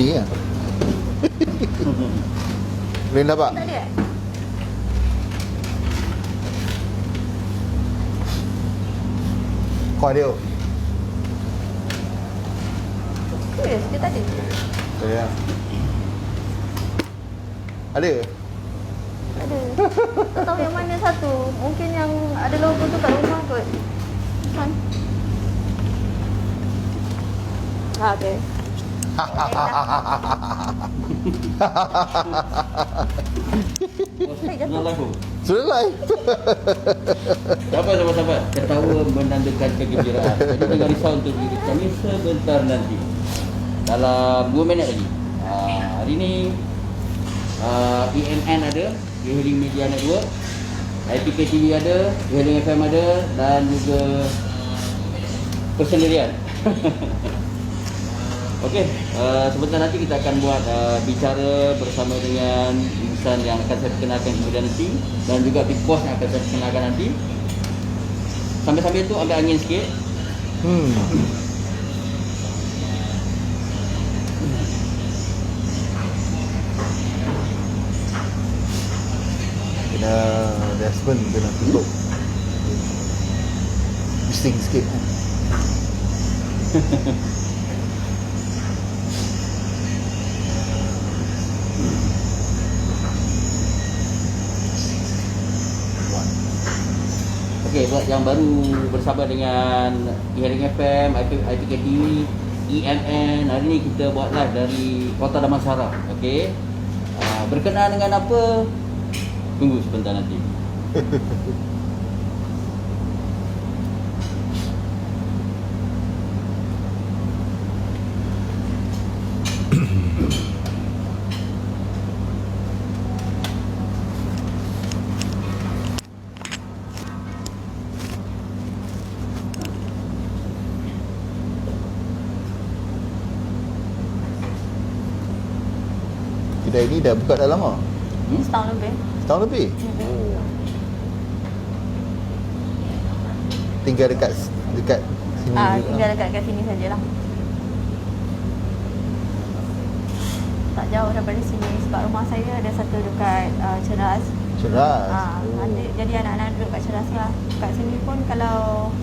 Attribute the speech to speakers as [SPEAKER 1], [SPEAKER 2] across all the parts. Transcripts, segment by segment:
[SPEAKER 1] Ini ya. Boleh dapat?
[SPEAKER 2] Tak ada.
[SPEAKER 1] Kau ada?
[SPEAKER 2] Serius, dia tak ada.
[SPEAKER 1] Ya. Ada?
[SPEAKER 2] Ada. Tak tahu yang mana satu. Mungkin yang ada logo tu kat rumah kot. Kan? Okey.
[SPEAKER 3] Tengah lagu.
[SPEAKER 1] Sudah live.
[SPEAKER 3] Sahabat-sahabat, ketawa menandakan kegembiraan. Jadi jangan risau untuk diri kami sebentar nanti. Dalam 2 minit lagi. Hari ni EMN ada, E-Hailing Media Network, IPK TV ada, E-Hailing FM ada, dan juga persendirian. Okey, sebentar nanti kita akan buat bicara bersama dengan insan yang akan saya perkenalkan kemudian nanti, dan juga big boss yang akan saya perkenalkan nanti. Sambil-sambil tu ambil angin sikit.
[SPEAKER 1] Kena Desmond kena tutup. Bising sikit.
[SPEAKER 3] Okey, buat yang baru bersama dengan E-Hailing FM, IPK TV, EMN. Hari ni kita buat live dari Kota Damansara. Okey. Berkenaan dengan apa? Tunggu sebentar nanti.
[SPEAKER 1] Kedai ni dah buka dah lama?
[SPEAKER 2] Setahun lebih.
[SPEAKER 1] Setahun lebih? Tinggal dekat sini juga.
[SPEAKER 2] Tinggal dekat sini sajalah. Tak jauh daripada sini sebab rumah saya ada satu dekat Ceras.
[SPEAKER 1] Ceras.
[SPEAKER 2] Jadi anak-anak duduk kat Ceras lah. Kat sini pun kalau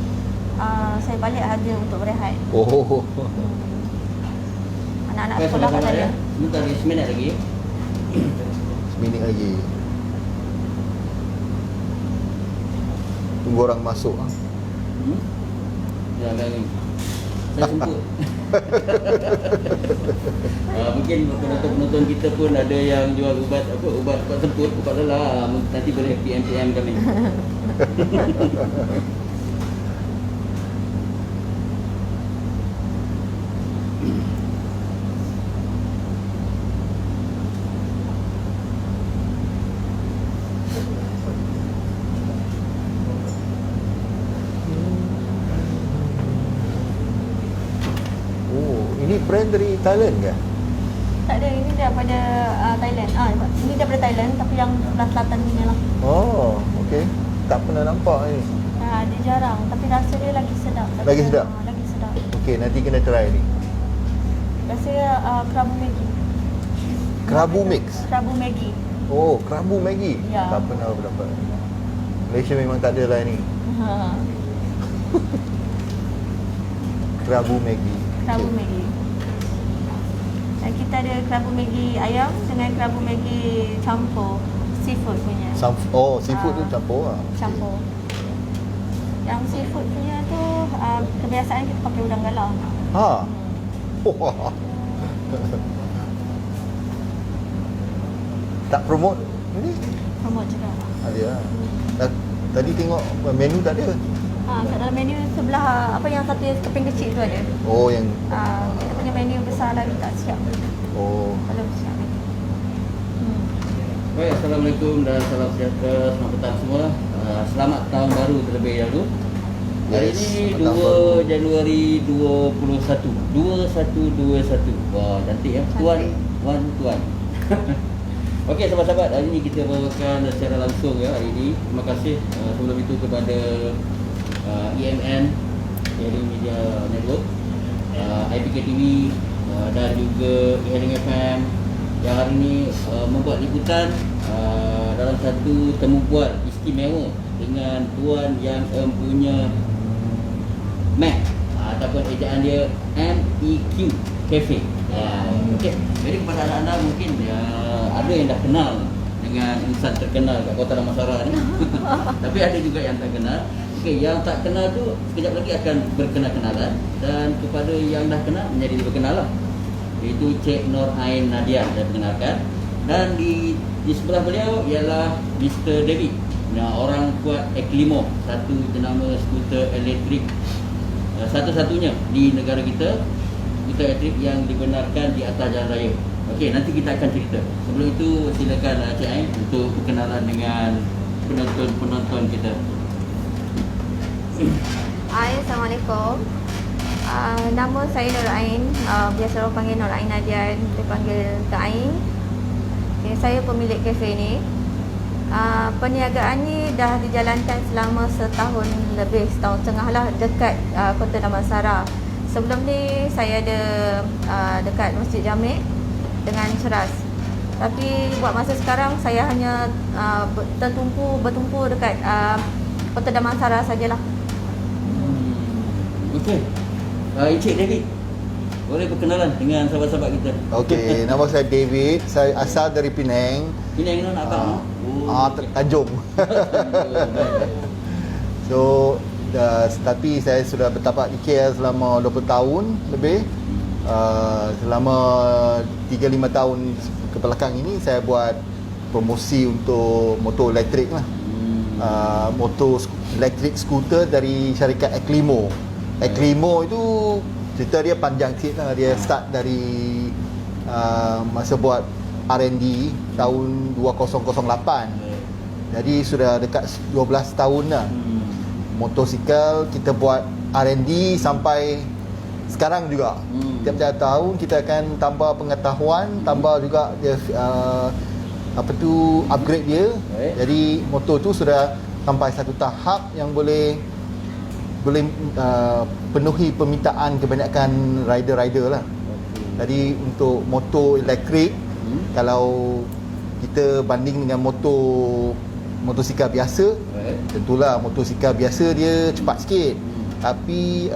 [SPEAKER 2] saya balik ada untuk berehat.
[SPEAKER 1] Oh.
[SPEAKER 2] Anak-anak
[SPEAKER 3] Baik,
[SPEAKER 2] sekolah kat
[SPEAKER 3] sabar-sabar
[SPEAKER 2] saya.
[SPEAKER 3] ya. Sebentar lagi, seminit lagi.
[SPEAKER 1] Seminit lagi. Tunggu orang masuk.
[SPEAKER 3] Ya, ambil angin. Saya semput. Mungkin penonton-penonton kita pun ada yang jual ubat semput, ubat lelah. Nanti boleh PM kami.
[SPEAKER 1] Ini brand dari Thailand ke?
[SPEAKER 2] Tak ada, ini daripada Thailand. Ini daripada Thailand tapi yang sebelah selatan sini lah.
[SPEAKER 1] Oh, okey. Tak pernah nampak ni.
[SPEAKER 2] Dia jarang tapi rasa dia lagi sedap.
[SPEAKER 1] Lagi sedap?
[SPEAKER 2] Lagi sedap.
[SPEAKER 1] Okey, nanti kena try ni.
[SPEAKER 2] Rasa kerabu Maggi.
[SPEAKER 1] Kerabu mix.
[SPEAKER 2] Kerabu Maggi.
[SPEAKER 1] Oh, kerabu Maggi.
[SPEAKER 2] Ya.
[SPEAKER 1] Tak pernah dapat. Malaysia memang tak ada lah ni. Kerabu Maggi.
[SPEAKER 2] Kerabu Maggi. Dan kita ada kerabu Maggi ayam dengan kerabu Maggi campur seafood punya.
[SPEAKER 1] Seafood tu campur lah.
[SPEAKER 2] Campur. Yang seafood punya tu kebiasaan kita pakai udang galah.
[SPEAKER 1] Wah. Tak promote ni?
[SPEAKER 2] Promote juga.
[SPEAKER 1] Ada lah. Tadi tengok menu tak ada.
[SPEAKER 2] Kat dalam menu sebelah apa yang satu keping kecil tu ada.
[SPEAKER 1] Oh, yang
[SPEAKER 2] Kita punya menu besar lagi tak siap. Belum siap lagi.
[SPEAKER 3] Baik, Assalamualaikum dan salam sejahtera. Selamat petang semua. Selamat tahun baru terlebih dahulu. Hari
[SPEAKER 1] Yes,
[SPEAKER 3] ini
[SPEAKER 1] selamat tahun
[SPEAKER 3] 2
[SPEAKER 1] baru.
[SPEAKER 3] Januari 2021. 2121. Wah, cantik ya. Tuan. Okey, sahabat-sahabat, hari ini kita bawakan secara langsung ya hari ini. Terima kasih sebelum itu kepada EMN, E-Hailing Media Network, IPK TV, dan juga E-Hailing FM yang hari ini membuat liputan dalam satu temu bual istimewa dengan tuan yang empunya Mac ataupun ejaan dia MEQ Cafe. Okey, jadi kepada anak-anak mungkin ada yang dah kenal dengan insan terkenal kat Kota Damansara ni. Tapi ada juga yang tak kenal. Okey, yang tak kenal tu sekejap lagi akan berkenal-kenalan, dan kepada yang dah kenal menjadi lebih kenal lah. Iaitu Cik Nur Ain Nadia, saya perkenalkan. Dan di sebelah beliau ialah Mr. David. Orang kuat Eklimo, satu jenama skuter elektrik satu-satunya di negara kita, skuter elektrik yang dibenarkan di atas jalan raya. Okey, nanti kita akan cerita. Sebelum itu silakan Cik Ain untuk perkenalan dengan penonton-penonton kita.
[SPEAKER 2] Hai, Assalamualaikum. Nama saya Nur Ain, biasa orang panggil Nur Ain Nadia, dipanggil Kak Ain. Okay, saya pemilik kafe ni. Perniagaan ni dah dijalankan selama setahun lebih, setahun setengah lah, dekat Kota Damansara. Sebelum ni saya ada dekat Masjid Jamek dengan Ceras. Tapi buat masa sekarang saya hanya bertumpu dekat Kota Damansara sajalah.
[SPEAKER 3] Okey. Encik David, boleh berkenalan dengan sahabat-sahabat kita?
[SPEAKER 1] Okey, nama saya David. Saya asal dari Penang.
[SPEAKER 3] Penang nak abang?
[SPEAKER 1] Tanjung. So, tapi saya sudah bertapak di KL selama 20 tahun lebih. Selama 3-5 tahun kebelakang ini saya buat promosi untuk motor elektrik lah. Motor elektrik skuter dari syarikat Eklimo. Eklimo itu cerita dia panjang sikit lah. Dia start dari masa buat R&D tahun 2008. Jadi sudah dekat 12 tahun lah. Motosikal kita buat R&D sampai sekarang juga. Tiap-tiap tahun kita akan tambah pengetahuan, tambah juga dia upgrade dia. Jadi motor tu sudah sampai satu tahap yang boleh penuhi permintaan kebanyakan rider-rider lah. Jadi untuk motor elektrik, kalau kita banding dengan motosikal biasa, tentulah motosikal biasa dia cepat sikit, tapi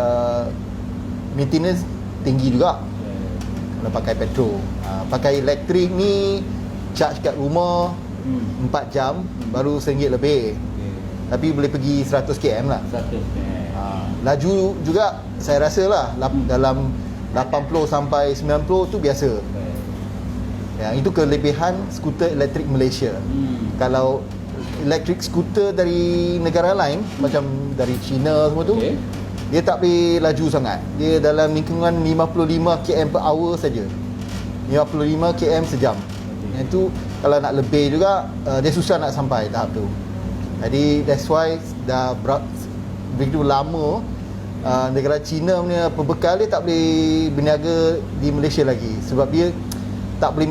[SPEAKER 1] maintenance tinggi juga kalau pakai petrol. Pakai elektrik ni charge kat rumah 4 jam baru RM1 lebih. Tapi boleh pergi 100 km lah.
[SPEAKER 3] 100 km.
[SPEAKER 1] Laju juga saya rasa lah dalam 80 sampai 90 tu biasa. Yang itu kelebihan skuter elektrik Malaysia. Kalau elektrik skuter dari negara lain macam dari China semua tu, dia tak boleh laju sangat. Dia dalam lingkungan 55 km per hour saja. 55 km sejam. Yang tu kalau nak lebih juga dia susah nak sampai tahap tu. Jadi that's why dah begitu lama negara China punya pembekal dia tak boleh berniaga di Malaysia lagi, sebab dia tak boleh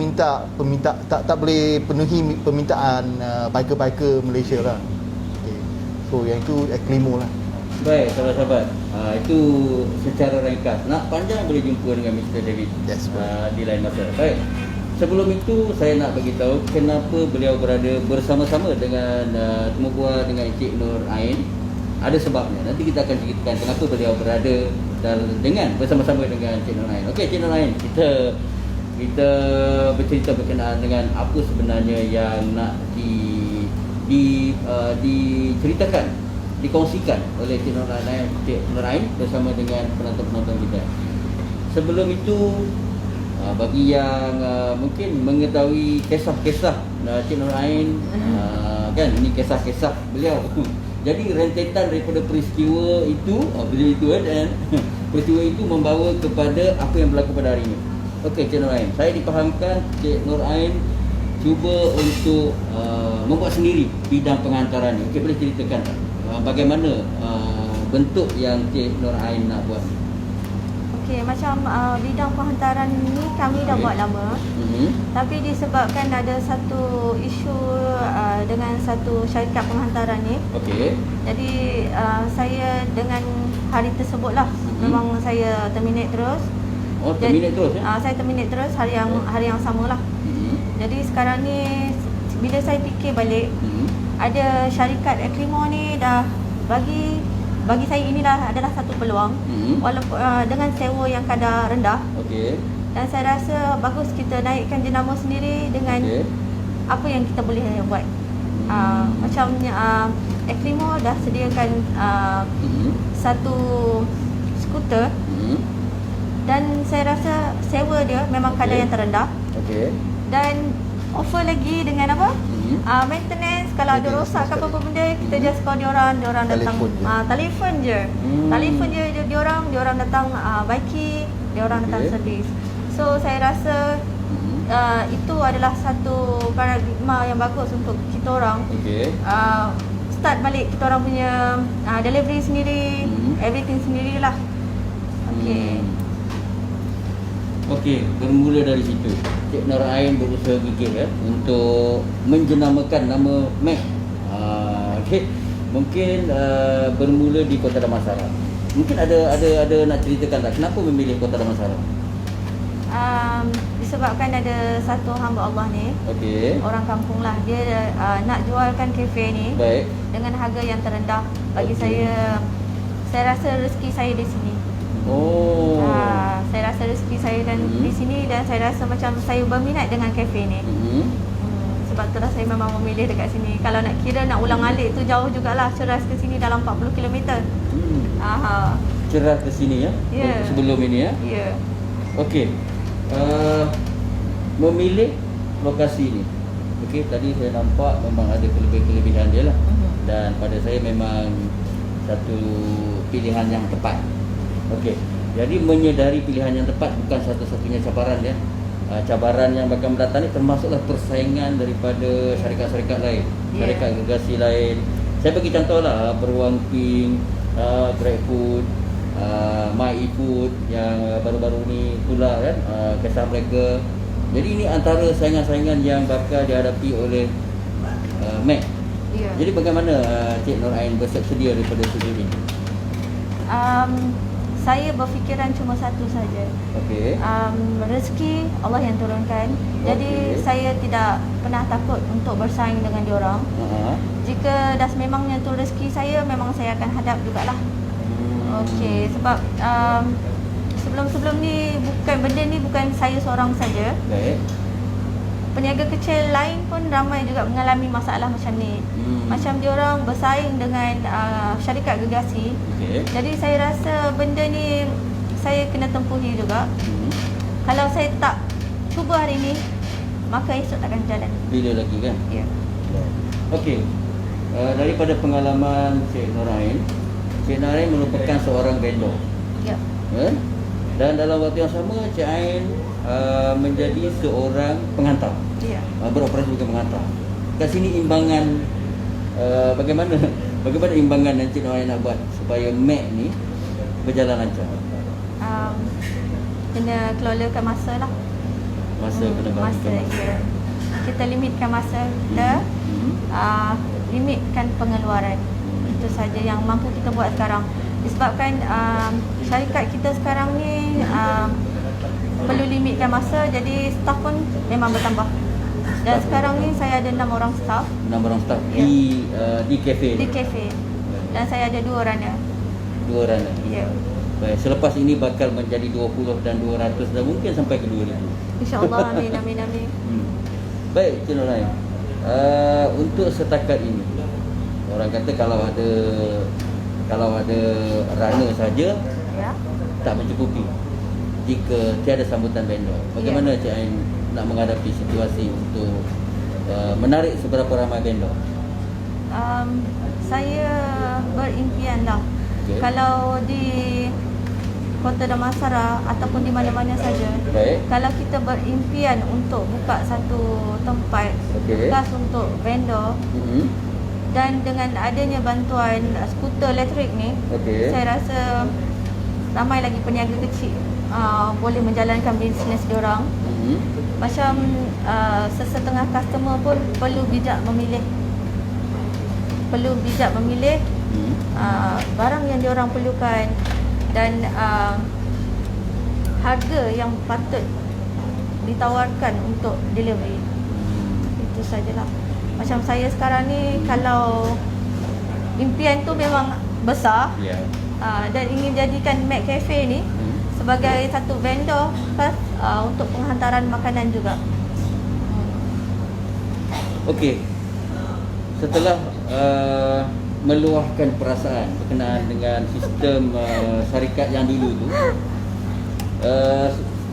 [SPEAKER 1] tak boleh penuhi permintaan biker-biker Malaysia lah. Okay. So yang itu Eklimo lah.
[SPEAKER 3] Baik, sahabat-sahabat, itu secara ringkas. Nak panjang boleh jumpa dengan Mr. David di lain masa. Baik, sebelum itu saya nak bagi tahu kenapa beliau berada bersama-sama dengan temu bual dengan Encik Nur Ain. Ada sebabnya. Nanti kita akan ceritakan kenapa beliau berada bersama-sama dengan Cik Nur Ain. Okey, Cik Nur Ain, kita bercerita berkenaan dengan apa sebenarnya yang nak diceritakan, dikongsikan oleh Cik Nur Ain bersama dengan penonton-penonton kita. Sebelum itu, bagi yang mungkin mengetahui kisah-kisah Cik Nur Ain, kan ini kisah-kisah beliau. Jadi rentetan daripada peristiwa itu, dan peristiwa itu membawa kepada apa yang berlaku pada hari ini. Okey, Cik Nur Ain, saya dipahamkan Cik Nur Ain cuba untuk membuat sendiri bidang penghantaran ini. Okey, boleh ceritakan bagaimana bentuk yang Cik Nur Ain nak buat?
[SPEAKER 2] Okey, macam bidang penghantaran ni kami dah buat lama. Tapi disebabkan ada satu isu dengan satu syarikat penghantaran ni.
[SPEAKER 3] Okey.
[SPEAKER 2] Jadi saya dengan hari tersebutlah memang saya terminate terus.
[SPEAKER 3] Oh, terminate terus ya?
[SPEAKER 2] Saya terminate terus hari yang sama lah. Jadi sekarang ni bila saya fikir balik, ada syarikat Eklimo ni dah bagi saya inilah adalah satu peluang, walaupun dengan sewa yang kadar rendah.
[SPEAKER 3] Okey.
[SPEAKER 2] Dan saya rasa bagus kita naikkan jenama sendiri dengan apa yang kita boleh buat. Macam Eklimo dah sediakan satu skuter, dan saya rasa sewa dia memang kadar yang terendah.
[SPEAKER 3] Okey.
[SPEAKER 2] Dan offer lagi dengan apa? Maintenance, kalau ada rosak ke apa benda, kita just call diorang datang, telefon je. Telefon je diorang datang baiki, diorang datang servis. So saya rasa itu adalah satu paradigma yang bagus untuk kita orang. Start balik kita orang punya delivery sendiri, everything sendirilah.
[SPEAKER 3] Okey, bermula dari situ. Cik Nur Ain berusaha gigih untuk menjenamakan nama Mac. Okey. Mungkin bermula di Kota Damansara. Mungkin ada nak ceritakan tak kenapa memilih Kota Damansara?
[SPEAKER 2] Disebabkan ada satu hamba Allah ni, orang kampung lah, dia nak jualkan kafe ni.
[SPEAKER 3] Baik.
[SPEAKER 2] Dengan harga yang terendah. Bagi saya rasa rezeki saya di sini. Saya rasa rezeki saya di sini, dan saya rasa macam saya berminat dengan kafe ni. Sebab itulah saya memang memilih dekat sini. Kalau nak kira nak ulang-alik tu jauh jugalah. Ceras ke sini dalam 40 km.
[SPEAKER 3] Ceras ke sini ya? Sebelum ini ya?
[SPEAKER 2] Ya.
[SPEAKER 3] Okey. Memilih lokasi ni. Okey, tadi saya nampak memang ada kelebihan dia lah. Dan pada saya memang satu pilihan yang tepat. Okey. Jadi menyedari pilihan yang tepat bukan satu-satunya cabaran ya. Cabaran yang bakal mendatang ni termasuklah persaingan daripada syarikat-syarikat lain, syarikat gergasi lain. Saya bagi contohlah Beruang Pink, GrabFood, MyEfood yang baru-baru ni pula kan, kisah mereka. Jadi ini antara saingan-saingan yang bakal dihadapi oleh Mac. Jadi bagaimana Cik Nur Ain bersedia daripada sudut ini?
[SPEAKER 2] Saya berfikiran cuma satu saja. Rezeki Allah yang turunkan. Jadi saya tidak pernah takut untuk bersaing dengan diorang. Jika dah memangnya tu rezeki saya, memang saya akan hadap jugalah. Sebab sebelum ni benda ni bukan saya seorang saja. Peniaga kecil lain pun ramai juga mengalami masalah macam ni. Macam diorang bersaing dengan syarikat gergasi. Jadi saya rasa benda ni saya kena tempuhi juga. Kalau saya tak cuba hari ni, maka esok takkan jalan.
[SPEAKER 3] Bila lagi kan?
[SPEAKER 2] Ya.
[SPEAKER 3] Okey. Daripada pengalaman Cik Nur Ain, Cik Nur Ain merupakan seorang vendor.
[SPEAKER 2] Ya.
[SPEAKER 3] Dan dalam waktu yang sama Cik Ain menjadi seorang penghantar. Beroperasi sebagai penghantar. Kat sini imbangan bagaimana imbangan yang Cik Nur Ain nak buat supaya Mac ni berjalan lancar?
[SPEAKER 2] Kena kelolakan masa lah.
[SPEAKER 3] Masa kena bagikan masa.
[SPEAKER 2] Ya. Kita limitkan masa kita, limitkan pengeluaran. Itu saja yang mampu kita buat sekarang. Disebabkan syarikat kita sekarang ni perlu limitkan masa, jadi staff pun memang bertambah. Dan sekarang ni saya ada 6 orang staff.
[SPEAKER 3] 6 orang staff di kafe.
[SPEAKER 2] Di kafe. Dan saya ada 2 runner.
[SPEAKER 3] 2 runner.
[SPEAKER 2] Ya.
[SPEAKER 3] Baik, selepas ini bakal menjadi 20 dan 200 dan mungkin sampai ke 2000.
[SPEAKER 2] InsyaAllah, amin, amin, amin.
[SPEAKER 3] Baik, Cik Nur Ain. Untuk setakat ini, orang kata kalau ada runner saja tak mencukupi jika tiada sambutan vendor. Bagaimana Cik Ain nak menghadapi situasi untuk menarik seberapa ramai vendor?
[SPEAKER 2] Saya berimpian lah. Kalau di Kota Damansara ataupun di mana-mana saja, kalau kita berimpian untuk buka satu tempat khas untuk vendor, dan dengan adanya bantuan skuter elektrik ni, saya rasa ramai lagi peniaga kecil boleh menjalankan bisnes diorang. Macam sesetengah customer pun perlu bijak memilih barang yang diorang perlukan, dan harga yang patut ditawarkan untuk delivery. Itu sajalah. Macam saya sekarang ni, kalau impian tu memang besar,
[SPEAKER 3] Ya.
[SPEAKER 2] dan ingin jadikan Mac Cafe ni sebagai satu vendor plus untuk penghantaran makanan juga.
[SPEAKER 3] Okey. Setelah meluahkan perasaan berkenaan dengan sistem syarikat yang dulu tu,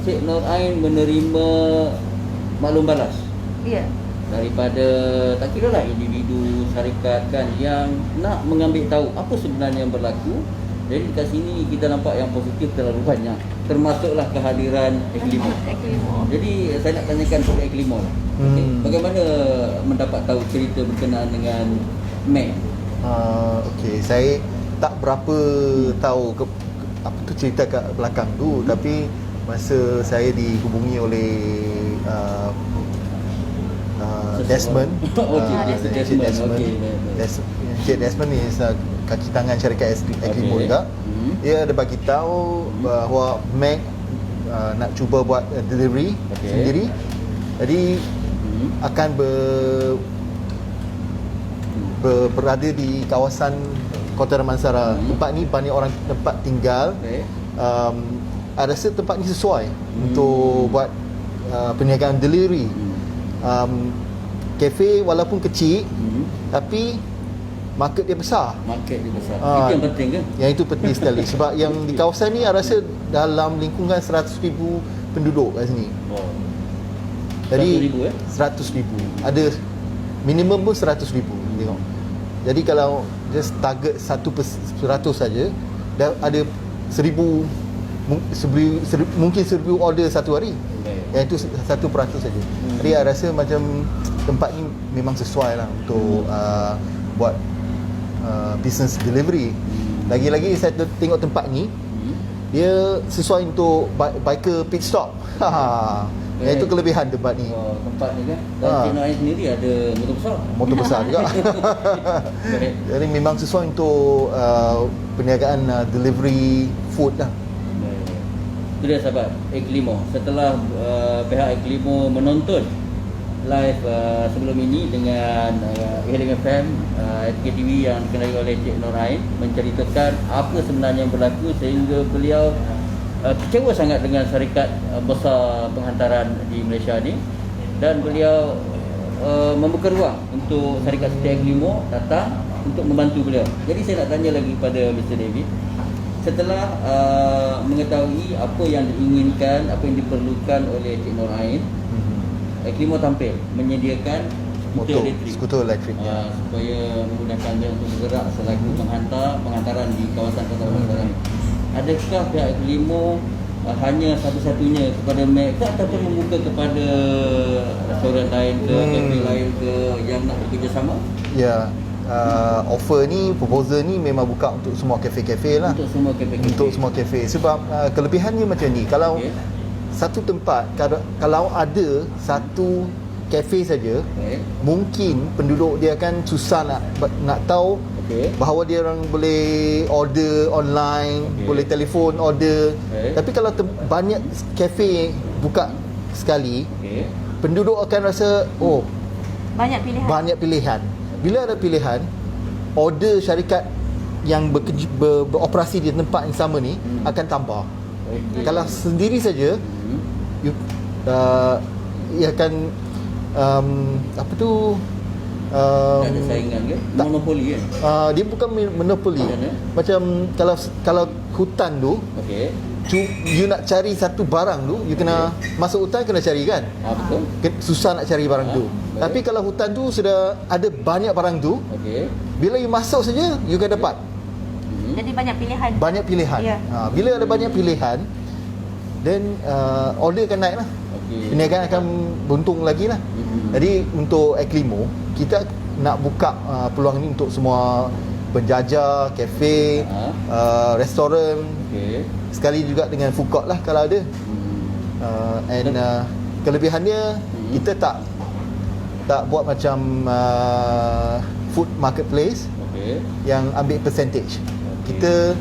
[SPEAKER 3] Cik Nur Ain menerima maklum balas
[SPEAKER 2] Ya.
[SPEAKER 3] daripada tak kira lah individu syarikat kan yang nak mengambil tahu apa sebenarnya yang berlaku. Jadi kat sini kita nampak yang positif terlalu banyak, termasuklah kehadiran Eklimo. Jadi saya nak tanyakan kepada Eklimo lah. Okay. Bagaimana mendapat tahu cerita berkenaan dengan Mac?
[SPEAKER 1] Okey, saya tak berapa tahu apa tu cerita kat belakang tu, tapi masa saya dihubungi oleh Desmond.
[SPEAKER 3] Okey, Desmond.
[SPEAKER 1] Encik Desmond ni kaki tangan syarikat Eklimo juga. Dia ada bagi tahu bahawa Mac nak cuba buat delivery sendiri. Jadi akan berada di kawasan Kota Damansara. Tempat ni banyak orang tempat tinggal. Ada rasa tempat ni sesuai untuk buat perniagaan delivery. Kafe walaupun kecil tapi market dia besar.
[SPEAKER 3] Market dia besar. Itu yang penting kan?
[SPEAKER 1] Yang itu penting sekali. Sebab yang di kawasan ni saya rasa dalam lingkungan 100,000 penduduk kat sini.
[SPEAKER 3] Wow.
[SPEAKER 1] Jadi
[SPEAKER 3] 100,000
[SPEAKER 1] Ada minimum pun 100,000 tengok. Jadi kalau just target 1% saja, dah ada 1,000 mungkin 1,000 order satu hari. Yang itu 1% saja. Jadi saya rasa macam tempat ni memang sesuai lah untuk buat business delivery. Lagi-lagi saya tengok tempat ni, dia sesuai untuk biker pit stop. Yang itu kelebihan tempat ni.
[SPEAKER 3] Tempat ni kan. Dan Cik Nur Ain sendiri ada motor besar.
[SPEAKER 1] Motor besar juga. Jadi memang sesuai untuk perniagaan delivery food lah.
[SPEAKER 3] Itu dia sahabat Eklimo. Setelah pihak Eklimo menonton live sebelum ini dengan Healing FM, KTV yang dikenali oleh Cik Nur Ain, menceritakan apa sebenarnya yang berlaku sehingga beliau kecewa sangat dengan syarikat besar penghantaran di Malaysia ni, dan beliau membuka ruang untuk syarikat seperti Eklimo datang untuk membantu beliau. Jadi saya nak tanya lagi kepada Mr. David, setelah mengetahui apa yang diinginkan, apa yang diperlukan oleh Cik Nur Ain, Eklimo tampil menyediakan
[SPEAKER 1] skuter elektrik
[SPEAKER 3] supaya memudahkan dia untuk bergerak selaku penghantaran di kawasan Kota Damansara. Adakah pihak Eklimo hanya satu-satunya kepada Mac ke, ataupun membuka kepada restoran lain ke, kafe lain ke yang nak bekerjasama?
[SPEAKER 1] Ya, offer ni, proposal ni memang buka untuk semua kafe-kafe lah. Untuk semua kafe. Sebab kelebihannya macam ni, kalau satu tempat, kalau ada satu kafe saja, mungkin penduduk dia akan susah nak tahu bahawa dia orang boleh order online, boleh telefon order. Tapi kalau banyak kafe buka sekali, penduduk akan rasa banyak pilihan. Bila ada pilihan, order syarikat yang beroperasi di tempat yang sama ni akan tambah. Kalau sendiri saja, ia akan apa tu,
[SPEAKER 3] tak ada saingan ke? Monopoli kan?
[SPEAKER 1] Dia bukan monopoli. Macam kalau hutan tu, you nak cari satu barang tu, you kena masuk hutan, kena cari kan?
[SPEAKER 3] Betul.
[SPEAKER 1] Susah nak cari barang tu. Tapi kalau hutan tu sudah ada banyak barang tu, bila you masuk saja, you akan dapat.
[SPEAKER 2] Jadi banyak pilihan.
[SPEAKER 1] Banyak pilihan. Bila ada banyak pilihan, then order akan naik lah. Perniagaan akan buntung lagi lah. Jadi untuk Eklimo, kita nak buka peluang ni untuk semua penjajah, kafe, restoran, sekali juga dengan food court lah kalau ada. Kelebihannya, kita tak buat macam food marketplace yang ambil percentage. Kita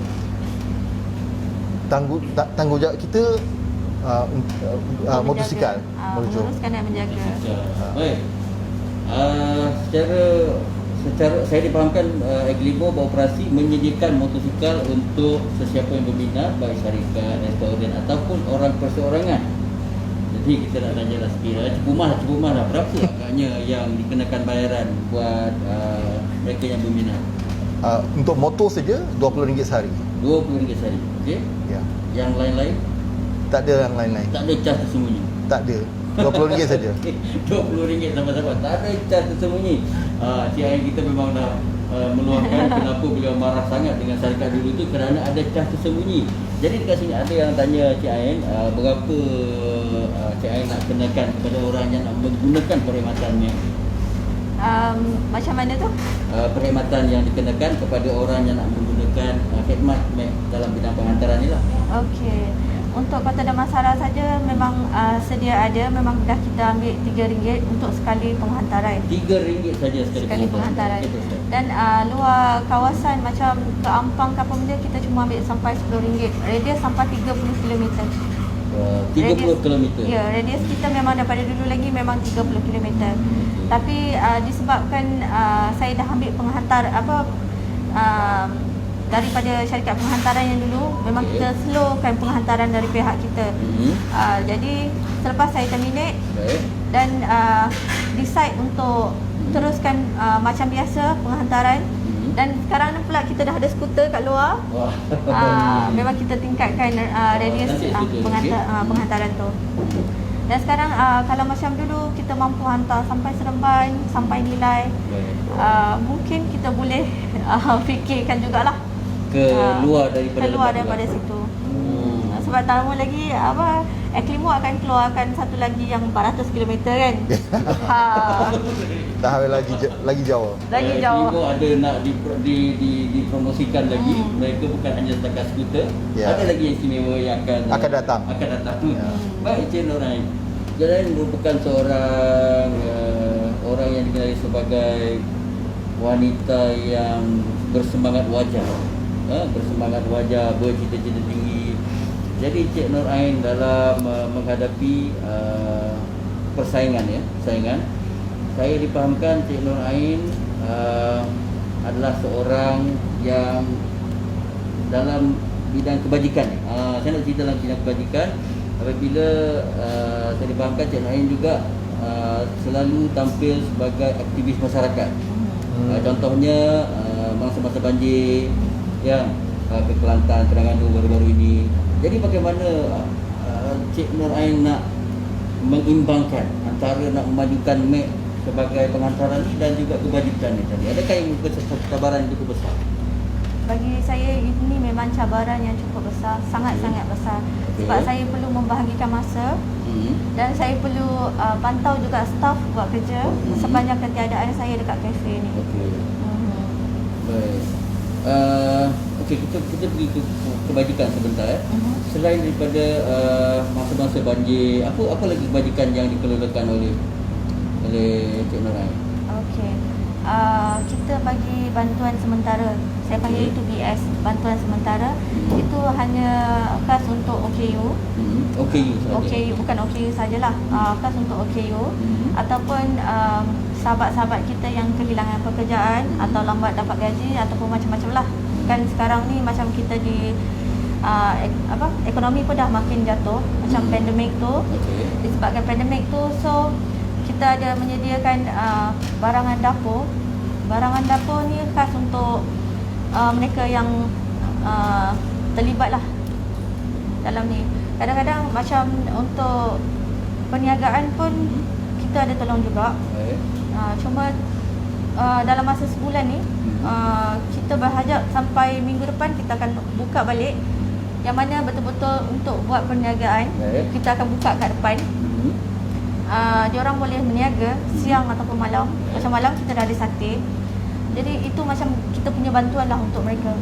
[SPEAKER 1] tanggungjawab kita motosikal meluncur.
[SPEAKER 2] menguruskan dan menjaga.
[SPEAKER 3] Baik. Secara saya dipahamkan Aglibo beroperasi menyediakan motosikal untuk sesiapa yang berminat, baik syarikat, restoran ataupun orang perseorangan. Jadi kita nak tanya lah sekiranya cukup lah berapa agaknya yang dikenakan bayaran buat mereka yang berminat?
[SPEAKER 1] Untuk motor saja RM20 sehari.
[SPEAKER 3] RM20 sehari. Okey.
[SPEAKER 1] Ya.
[SPEAKER 3] Yang lain-lain
[SPEAKER 1] Tak ada yang lain-lain.
[SPEAKER 3] tak ada cas tersembunyi.
[SPEAKER 1] Tak ada. RM20 saja.
[SPEAKER 3] RM20 sama-sama. Tak ada cas tersembunyi. Cik Ain kita memang dah meluahkan kenapa beliau marah sangat dengan syarikat dulu tu kerana ada cas tersembunyi. Jadi dekat sini ada yang tanya Cik Ain berapa Cik Ain nak kenakan kepada orang yang nak menggunakan perkhidmatan MAC.
[SPEAKER 2] Macam mana tu?
[SPEAKER 3] Perkhidmatan yang dikenakan kepada orang yang nak menggunakan khidmat MAC dalam bidang penghantaran ni lah.
[SPEAKER 2] Okey. Untuk Kota Damansara saja memang sedia ada, memang dah kita ambil RM3 untuk sekali penghantaran.
[SPEAKER 3] RM3 saja
[SPEAKER 2] Sekali penghantaran.
[SPEAKER 3] Betul, Ustaz.
[SPEAKER 2] Dan luar kawasan macam ke Ampang ke apa benda kita cuma ambil sampai RM10. Radius sampai 30 km.
[SPEAKER 3] 30 km.
[SPEAKER 2] Ya, radius kita memang daripada dulu lagi memang 30 km. Tapi disebabkan saya dah ambil penghantar daripada syarikat penghantaran yang dulu, memang kita slowkan penghantaran dari pihak kita. Jadi selepas saya terminate dan decide untuk teruskan macam biasa penghantaran. Dan sekarang ni pula kita dah ada skuter kat luar. Memang kita tingkatkan radius penghantaran tu. Dan sekarang kalau macam dulu kita mampu hantar sampai Seremban, sampai Nilai, mungkin kita boleh fikirkan jugalah keluar daripada situ. Sebab tak lama lagi Aglimo akan keluarkan satu lagi yang 400 km kan.
[SPEAKER 1] Dah lagi jauh.
[SPEAKER 2] Lagi jauh.
[SPEAKER 3] Aglimo ada nak dipromosikan lagi. Mereka bukan hanya setakat skuter. Ada lagi yang istimewa yang akan datang. Baik, Cik Nur Ain. Jadi merupakan seorang orang yang dikenali sebagai wanita yang bersemangat wajah. Bercita-cita tinggi. Jadi Cik Nur Ain dalam menghadapi persaingan, saya dipahamkan Cik Nur Ain adalah seorang yang dalam bidang kebajikan. Saya nak cerita dalam bidang kebajikan. Apabila saya dipahamkan Cik Nur Ain juga selalu tampil sebagai aktivis masyarakat. Contohnya masa-masa banjir ke Kelantan, Terengganu baru-baru ini. Jadi bagaimana Cik Nur Ain nak mengimbangkan antara nak memajukan MAC sebagai penghantaran ni dan juga kebajikan ni tadi? Adakah yang cabaran yang cukup besar?
[SPEAKER 2] Bagi saya ini memang cabaran yang cukup besar, sangat-sangat besar. Sebab saya perlu membahagikan masa dan saya perlu pantau juga staf buat kerja sepanjang ketiadaan saya dekat kafe ni.
[SPEAKER 3] Baik. Kita pergi ke kebajikan sebentar. Selain daripada masa-masa banjir, apa lagi kebajikan yang dikelolakan oleh Cik Nur Ain?
[SPEAKER 2] Okey. Kita bagi bantuan sementara. Saya panggil itu BS, bantuan sementara. Itu hanya khas untuk OKU.
[SPEAKER 3] OKU saja.
[SPEAKER 2] OKU bukan OKU sajalah. Khas untuk OKU ataupun sahabat-sahabat kita yang kehilangan pekerjaan atau lambat dapat gaji ataupun macam-macam lah. Kan sekarang ni macam kita di ekonomi pun dah makin jatuh macam pandemik tu. Disebabkan pandemik tu, so kita ada menyediakan barangan dapur. Barangan dapur ni khas untuk mereka yang terlibat lah dalam ni. Kadang-kadang macam untuk perniagaan pun kita ada tolong juga. Cuma dalam masa sebulan ni kita berhajat sampai minggu depan kita akan buka balik, yang mana betul-betul untuk buat perniagaan. Kita akan buka kat depan. Diorang boleh berniaga siang ataupun malam. Macam malam kita dah ada sate. Jadi itu macam kita punya bantuan lah untuk mereka.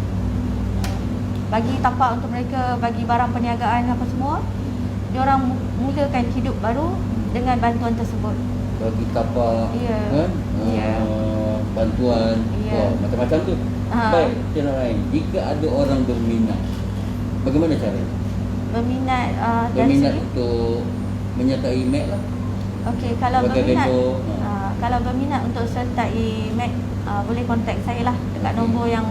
[SPEAKER 2] Bagi tapak untuk mereka, bagi barang perniagaan apa semua. Diorang mulakan hidup baru dengan bantuan tersebut.
[SPEAKER 3] Bagi tapak, bantuan, macam-macam tu. Baik, Cik Nur Ain, jika ada orang berminat, bagaimana caranya?
[SPEAKER 2] berminat dari
[SPEAKER 3] Berminat
[SPEAKER 2] sini.
[SPEAKER 3] untuk menyertai Mac lah.
[SPEAKER 2] Okey, kalau
[SPEAKER 3] Sebagai
[SPEAKER 2] berminat
[SPEAKER 3] vendor,
[SPEAKER 2] kalau berminat untuk sertai Mac, boleh contact saya lah dekat nombor yang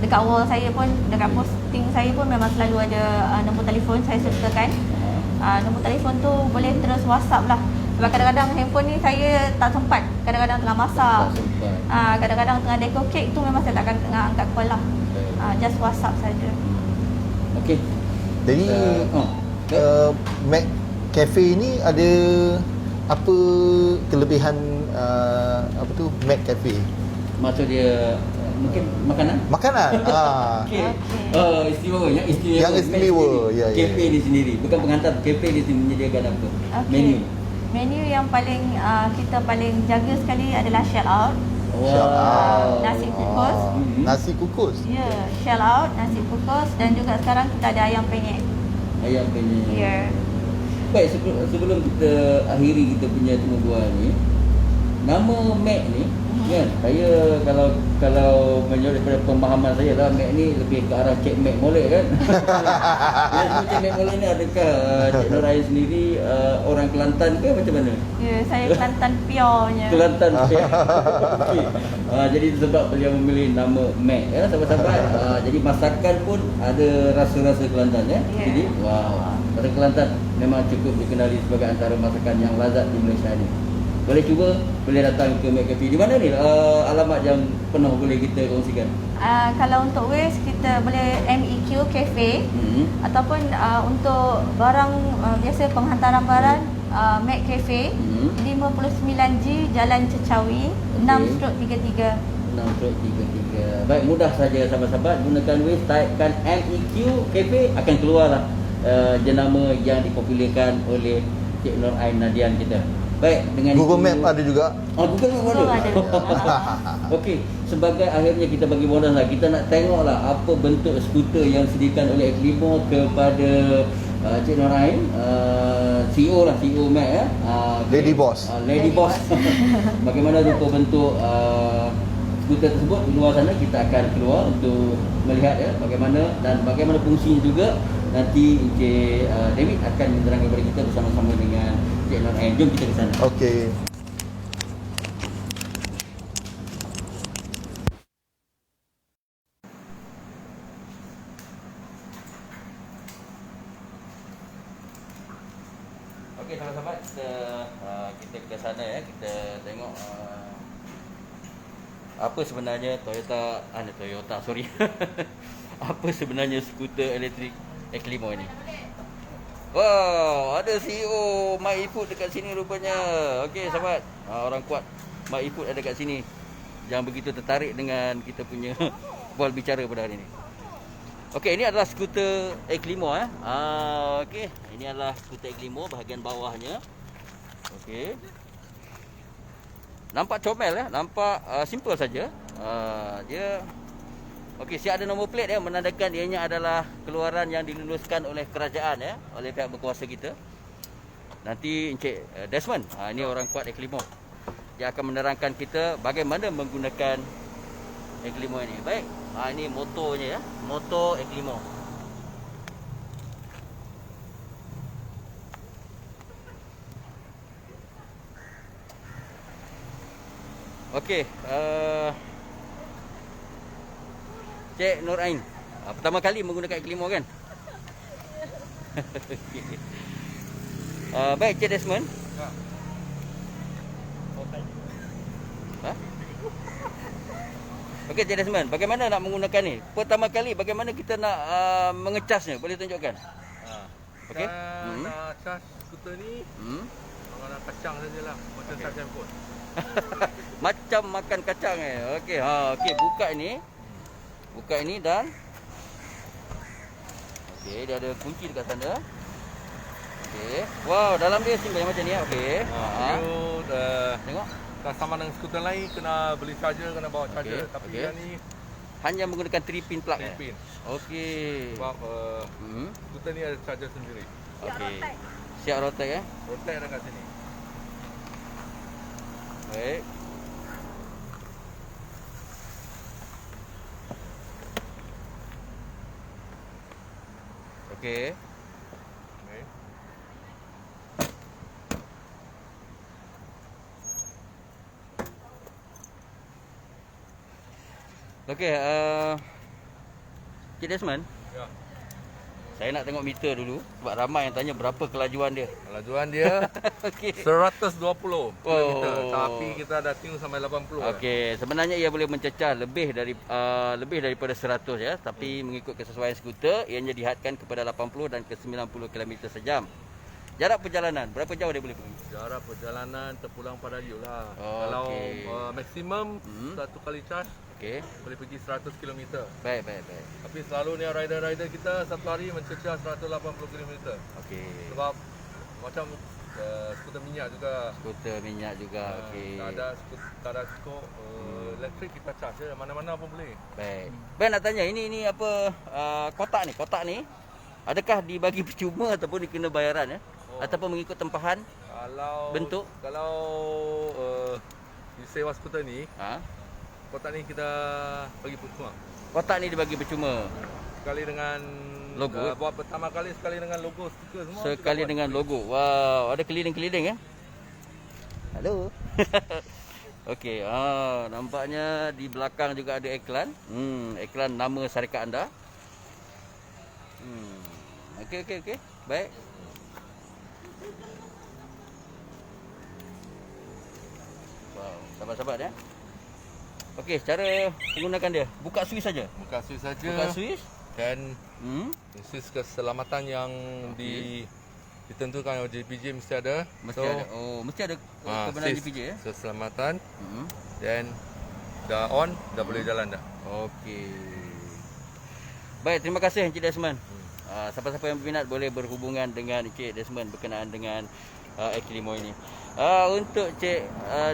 [SPEAKER 2] dekat wall saya pun, dekat posting saya pun memang selalu ada nombor telefon saya sertakan. Nombor telefon tu boleh terus WhatsApp lah. Sebab kadang-kadang handphone ni saya tak sempat. Kadang-kadang tengah masak.
[SPEAKER 3] Tak sempat.
[SPEAKER 2] Kadang-kadang tengah dekor kek tu memang saya takkan tengah angkat call lah. Just WhatsApp saja.
[SPEAKER 3] Okey.
[SPEAKER 1] Jadi Mac Cafe ni ada apa kelebihan apa tu Mac Cafe?
[SPEAKER 3] Maksud dia mungkin makanan?
[SPEAKER 1] Makanan.
[SPEAKER 3] Okey.
[SPEAKER 2] Okey.
[SPEAKER 3] Istimewa.
[SPEAKER 1] Yang istimewa, ya, ya.
[SPEAKER 3] Kafe di sendiri. Bukan pengantar, kafe di sini menyediakan apa?
[SPEAKER 2] Okey. Menu yang paling kita paling jaga sekali adalah shell out.
[SPEAKER 3] Wow.
[SPEAKER 2] Nasi kukus.
[SPEAKER 1] Nasi kukus.
[SPEAKER 2] Ya, shell out, nasi kukus dan juga sekarang kita ada ayam penyet.
[SPEAKER 3] Ayam penyet.
[SPEAKER 2] Ya.
[SPEAKER 3] Baik, sebelum kita akhiri kita punya temu bual ni, nama Mac ni kan, saya kalau menurut daripada pemahaman saya lah, Mac ni lebih ke arah Cik Mac Molek kan. Jadi Cik Mac Molek ni adakah Cik Nurain sendiri orang Kelantan ke macam mana?
[SPEAKER 2] Ya, saya Kelantan pure-nya.
[SPEAKER 3] Kelantan. Okey. Jadi sebab beliau memilih nama Mac ya, sahabat-sahabat. Jadi masakan pun ada rasa-rasa Kelantan ya.
[SPEAKER 2] Ya.
[SPEAKER 3] Jadi pada Kelantan memang cukup dikenali sebagai antara masakan yang lazat di Malaysia ni. Boleh cuba, boleh datang ke Mac Cafe. Di mana ni alamat yang penuh boleh kita kongsikan?
[SPEAKER 2] Kalau untuk Waze kita boleh MEQ Cafe ataupun untuk barang biasa penghantaran barang Mac Cafe 59G Jalan Cecawi 6/33.
[SPEAKER 3] 6/33. Baik, mudah saja sahabat-sahabat, gunakan Waze, typekan MEQ Cafe, akan keluarlah jenama yang dipopularkan oleh Cik Nur Ain Nadian kita. Baik, dengan
[SPEAKER 1] Google
[SPEAKER 3] itu,
[SPEAKER 1] Map ada juga.
[SPEAKER 3] Google Map ada. Okey, sebagai akhirnya kita bagi bonus lah, kita nak tengoklah apa bentuk skuter yang disediakan oleh Eklimo kepada Cik Nur Ain, CEO lah, CEO Mac ya.
[SPEAKER 1] Lady Boss.
[SPEAKER 3] Lady Boss. Bagaimana rupa bentuk skuter tersebut di luar sana, kita akan keluar untuk melihat ya bagaimana dan bagaimana fungsinya juga. Nanti Encik David akan menerangkan kepada kita bersama-sama dengan Cik Nur Ain. Jom kita ke sana.
[SPEAKER 1] Okey.
[SPEAKER 3] Okey sahabat-sahabat, kita ke sana ya, kita tengok apa sebenarnya Toyota sorry. Apa sebenarnya skuter elektrik Eklimo ini. Wow, ada CEO My Food dekat sini rupanya. Okey sahabat, orang kuat My Food ada dekat sini. Yang begitu tertarik dengan kita punya bual bicara pada hari ini. Okey, ini adalah skuter Eklimo okey, ini adalah skuter Eklimo bahagian bawahnya. Okey. Nampak comel ya, nampak simple saja. Dia okey, siap ada nombor plate ya, menandakan ianya adalah keluaran yang diluluskan oleh kerajaan ya, oleh pihak berkuasa kita. Nanti Encik Desmond, ini orang kuat Eklimo. Dia akan menerangkan kita bagaimana menggunakan Eklimo ini. Baik, ini motornya ya, motor Eklimo. Okey, Cik Nur Ain, pertama kali menggunakan Eklimo kan? Okay. Baik Cik Desmond. Okey Cik Desmond, bagaimana nak menggunakan ni? Pertama kali bagaimana kita nak mengecasnya? Boleh tunjukkan? Okey.
[SPEAKER 4] Nak cas skuter ni, nak kacang sajalah, macam cas handphone.
[SPEAKER 3] Macam makan kacang Okey, okey, buka ini. Buka ini dan okey, dia ada kunci dekat sana. Okey. Wow, dalam dia simpan macam ni Okey. Tengok.
[SPEAKER 4] Tak sama dengan skuter lain, kena beli charger, kena bawa charger.
[SPEAKER 3] Okey,
[SPEAKER 4] Tapi
[SPEAKER 3] okey.
[SPEAKER 4] yang ni
[SPEAKER 3] Hanya menggunakan 3 pin plug
[SPEAKER 4] 3 pin.
[SPEAKER 3] Okey.
[SPEAKER 4] Sebab skuter ni ada charger sendiri.
[SPEAKER 3] Okey. Siap rotek
[SPEAKER 4] Rotek dekat sini.
[SPEAKER 3] Baik. Okey. Okey, Cik Desmond,
[SPEAKER 4] Ya.
[SPEAKER 3] saya nak tengok meter dulu sebab ramai yang tanya berapa kelajuan dia.
[SPEAKER 4] Kelajuan dia
[SPEAKER 3] Okey.
[SPEAKER 4] 120 km,
[SPEAKER 3] Oh.
[SPEAKER 4] tapi kita dah tune sampai 80.
[SPEAKER 3] Okey, sebenarnya ia boleh mencecah lebih daripada 100 ya, tapi mengikut kesesuaian skuter ianya dihadkan kepada 80 dan ke 90 km sejam. Jarak perjalanan, berapa jauh dia boleh pergi?
[SPEAKER 4] Jarak perjalanan terpulang pada you lah.
[SPEAKER 3] Oh,
[SPEAKER 4] Kalau
[SPEAKER 3] okey.
[SPEAKER 4] maksimum
[SPEAKER 3] Hmm.
[SPEAKER 4] satu kali charge
[SPEAKER 3] Okey.
[SPEAKER 4] boleh pergi 100 km.
[SPEAKER 3] Baik, baik, baik.
[SPEAKER 4] Tapi selalunya rider-rider kita satu hari mencecah 180 km.
[SPEAKER 3] Okey.
[SPEAKER 4] Sebab macam skuter minyak juga.
[SPEAKER 3] Skuter minyak juga. Okey.
[SPEAKER 4] Tak ada skop elektrik kita charge je mana-mana pun boleh.
[SPEAKER 3] Baik. Baik, nak tanya ini apa kotak ni adakah dibagi percuma ataupun dikena bayaran ya?
[SPEAKER 4] Oh.
[SPEAKER 3] Ataupun mengikut tempahan? Bentuk?
[SPEAKER 4] Kalau disewa skuter ni,
[SPEAKER 3] Ha?
[SPEAKER 4] kotak ni kita bagi percuma.
[SPEAKER 3] Kotak ni dibagi percuma.
[SPEAKER 4] Sekali dengan
[SPEAKER 3] Logo,
[SPEAKER 4] buat pertama kali sekali dengan logo stiker semua.
[SPEAKER 3] Sekali
[SPEAKER 4] kita buat.
[SPEAKER 3] dengan logo. Wow, ada keliling-keliling ya. Halo. Okey, nampaknya di belakang juga ada iklan. Iklan nama syarikat anda. Okey. Baik. Wow, sabar-sabar ya. Okey, cara menggunakan dia. Buka Swiss saja.
[SPEAKER 4] Buka Swiss saja.
[SPEAKER 3] Buka Swiss.
[SPEAKER 4] Dan
[SPEAKER 3] Hmm.
[SPEAKER 4] Swiss keselamatan yang ditentukan oleh JPJ mesti ada.
[SPEAKER 3] Mesti ada. Oh, mesti ada kebenaran
[SPEAKER 4] Swiss
[SPEAKER 3] DPJ ya.
[SPEAKER 4] keselamatan.
[SPEAKER 3] Hmm.
[SPEAKER 4] Dan dah on, dah boleh jalan dah.
[SPEAKER 3] Okey. Baik, terima kasih Encik Desmond. Siapa-siapa yang berminat boleh berhubungan dengan Encik Desmond berkenaan dengan Eklimo ini. Untuk Cik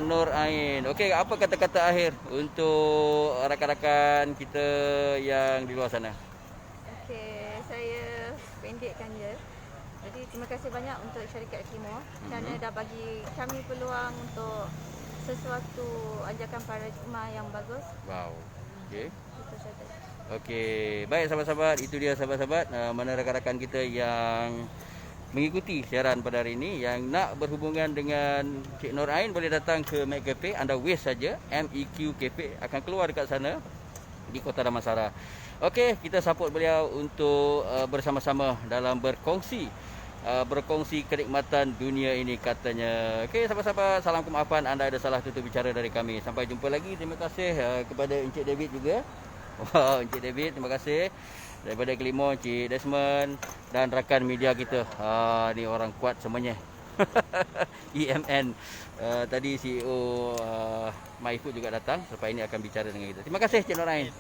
[SPEAKER 3] Nur Ain. Okey, apa kata-kata akhir untuk rakan-rakan kita yang di luar sana?
[SPEAKER 2] Okey, saya pendekkan je. Jadi terima kasih banyak untuk syarikat Eklimo kerana dah bagi kami peluang untuk sesuatu ajakan paradigma yang bagus.
[SPEAKER 3] Wow. Okey.
[SPEAKER 2] Itu saja.
[SPEAKER 3] Okey, baik sahabat-sahabat, itu dia sahabat-sahabat mana rakan-rakan kita yang mengikuti siaran pada hari ini yang nak berhubungan dengan Cik Nur Ain boleh datang ke Mac Cafe, anda waste saja MEQ Cafe akan keluar dekat sana di Kota Damansara. Okey, kita support beliau untuk bersama-sama dalam berkongsi kenikmatan dunia ini katanya. Okey, sahabat-sahabat, salam kemaafan anda ada salah tutur bicara dari kami. Sampai jumpa lagi. Terima kasih kepada Encik David juga. Wow, Encik David, terima kasih. Daripada Eklimo, Encik Desmond dan rakan media kita. Ni orang kuat semuanya. EMN. Tadi CEO Maifu juga datang. Lepas ini akan bicara dengan kita. Terima kasih Cik Nur Ain.